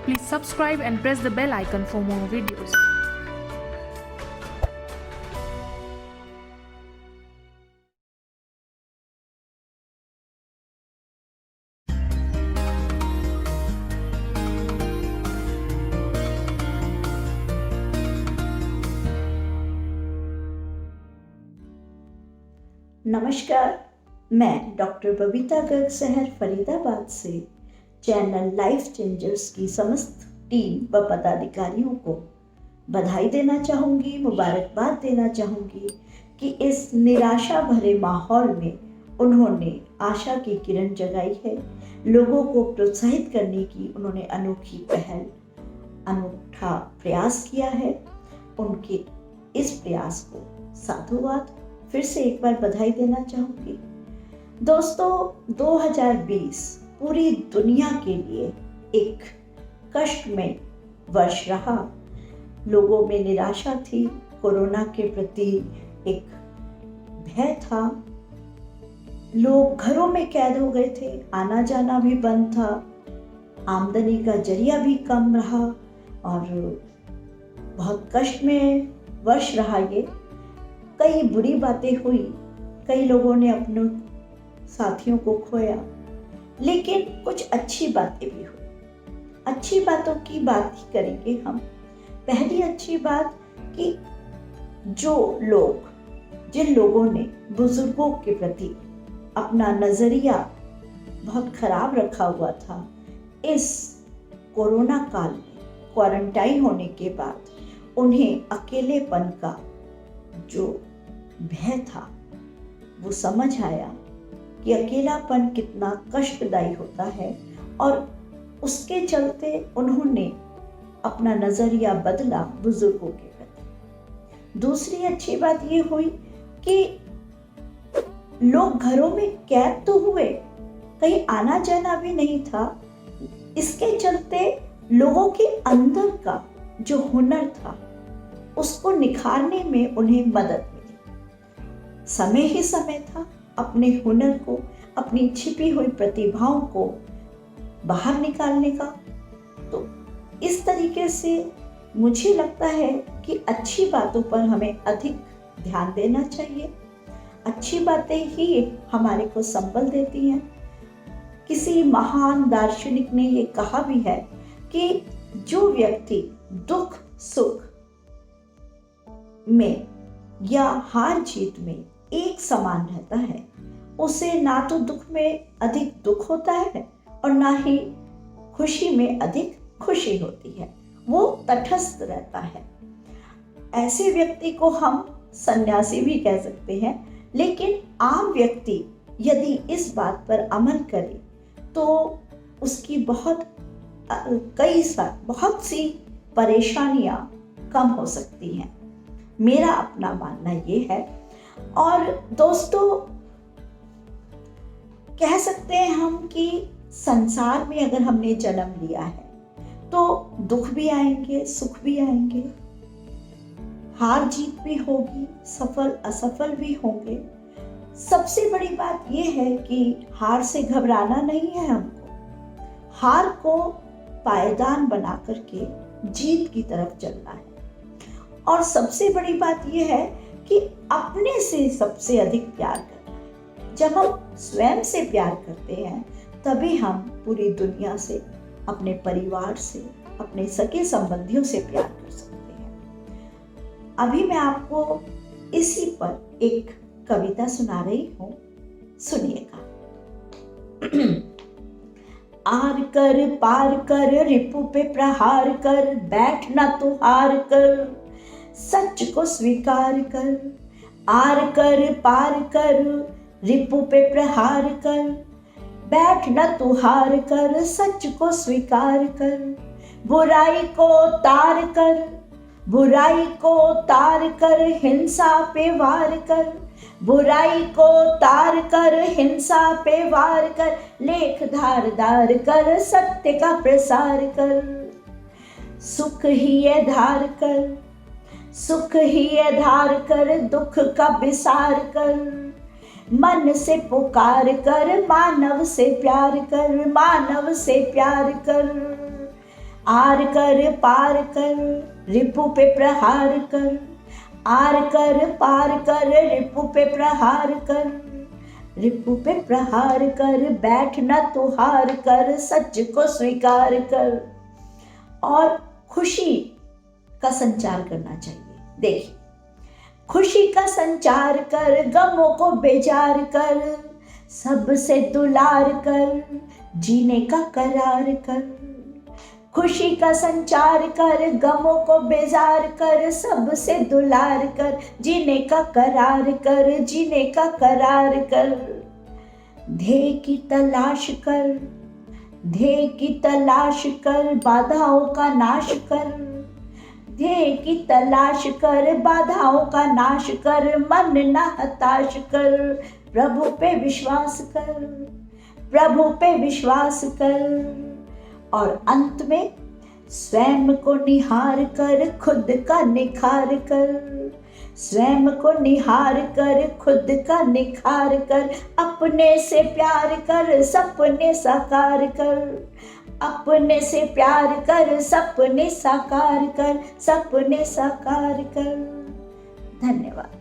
Please subscribe and press the bell icon for more videos. नमस्कार, मैं doctor Babita Garg शहर फरीदाबाद से चैनल लाइफ चेंजर्स की समस्त टीम व पदाधिकारियों को बधाई देना चाहूँगी, मुबारकबाद देना चाहूँगी कि इस निराशा भरे माहौल में उन्होंने आशा की किरण जगाई है। लोगों को प्रोत्साहित करने की उन्होंने अनोखी पहल, अनूठा प्रयास किया है। उनके इस प्रयास को साधुवाद फिर से एक बार बधाई देना चाहूँगी। दोस्तों, 2020 पूरी दुनिया के लिए एक कष्टमय वर्ष रहा। लोगों में निराशा थी, कोरोना के प्रति एक भय था, लोग घरों में कैद हो गए थे, आना जाना भी बंद था, आमदनी का जरिया भी कम रहा और बहुत कष्ट में वर्ष रहा ये। कई बुरी बातें हुई, कई लोगों ने अपने साथियों को खोया, लेकिन कुछ अच्छी बातें भी हुई। अच्छी बातों की बात ही करेंगे हम। पहली अच्छी बात कि जिन लोगों ने बुजुर्गों के प्रति अपना नजरिया बहुत खराब रखा हुआ था, इस कोरोना काल में क्वारंटाइन होने के बाद उन्हें अकेलेपन का जो भय था वो समझ आया कि अकेलापन कितना कष्टदायी होता है और उसके चलते उन्होंने अपना नजरिया बदला बुजुर्गों के प्रति। दूसरी अच्छी बात ये हुई कि लोग घरों में कैद तो हुए, कहीं आना जाना भी नहीं था। इसके चलते लोगों के अंदर का जो हुनर था उसको निखारने में उन्हें मदद मिली। समय ही समय था अपने हुनर को, अपनी छिपी हुई प्रतिभाओं को बाहर निकालने का। तो इस तरीके से मुझे लगता है कि अच्छी बातों पर हमें अधिक ध्यान देना चाहिए। अच्छी बातें ही हमारे को संबल देती हैं। किसी महान दार्शनिक ने ये कहा भी है कि जो व्यक्ति दुख सुख में या हार जीत में एक समान रहता है, उसे ना तो दुख में अधिक दुख होता है और ना ही खुशी में अधिक खुशी होती है, वो तटस्थ रहता है। ऐसे व्यक्ति को हम सन्यासी भी कह सकते हैं। लेकिन आम व्यक्ति यदि इस बात पर अमल करे तो उसकी बहुत सी परेशानियां कम हो सकती हैं। मेरा अपना मानना ये है। और दोस्तों, कह सकते हैं हम कि संसार में अगर हमने जन्म लिया है तो दुख भी आएंगे, सुख भी आएंगे, हार जीत भी होगी, सफल असफल भी होंगे। सबसे बड़ी बात यह है कि हार से घबराना नहीं है हमको, हार को पायदान बना करके जीत की तरफ चलना है। और सबसे बड़ी बात यह है कि अपने से सबसे अधिक प्यार करना है। जब हम स्वयं से प्यार करते हैं तभी हम पूरी दुनिया से, अपने परिवार से, अपने सगे संबंधियों से प्यार कर सकते हैं। अभी मैं आपको इसी पर एक कविता सुना रही हूँ, सुनिएगा। आर कर पार कर, रिपु पे प्रहार कर, बैठ ना तू हार कर, सच को स्वीकार कर। आर कर पार कर, रिपु पे प्रहार कर, बैठ न तू हार कर, सच को स्वीकार कर। बुराई को तार कर, बुराई को तार कर, हिंसा पे वार कर। बुराई को तार कर, हिंसा पे वार कर, लेख धारदार कर, सत्य का प्रसार कर। सुख ही ये धार कर, सुख ही ये धार कर, दुख का विसार कर। मन से पुकार कर, मानव से प्यार कर, मानव से प्यार कर। आर कर पार कर रिपु पे प्रहार कर, आर कर पार कर रिपु पे प्रहार कर, रिपु पे प्रहार कर, बैठना तो हार कर, सच को स्वीकार कर और खुशी का संचार करना चाहिए। देखिए, खुशी का संचार कर, गमों को बेजार कर, सबसे दुलार कर, जीने का करार कर। खुशी का संचार कर, गमों को बेजार कर, सबसे दुलार कर, जीने का करार कर, जीने का करार कर। ध्येय की तलाश कर, ध्येय की तलाश कर, बाधाओं का नाश कर, ध्येय की तलाश कर, बाधाओं का नाश कर, मन न हताश कर, प्रभु पे विश्वास कर, प्रभु पे विश्वास कर। और अंत में स्वयं को निहार कर, खुद का निखार कर, स्वयं को निहार कर, खुद का निखार कर, अपने से प्यार कर, सपने साकार कर, अपने से प्यार कर, सपने साकार कर, सपने साकार कर। धन्यवाद।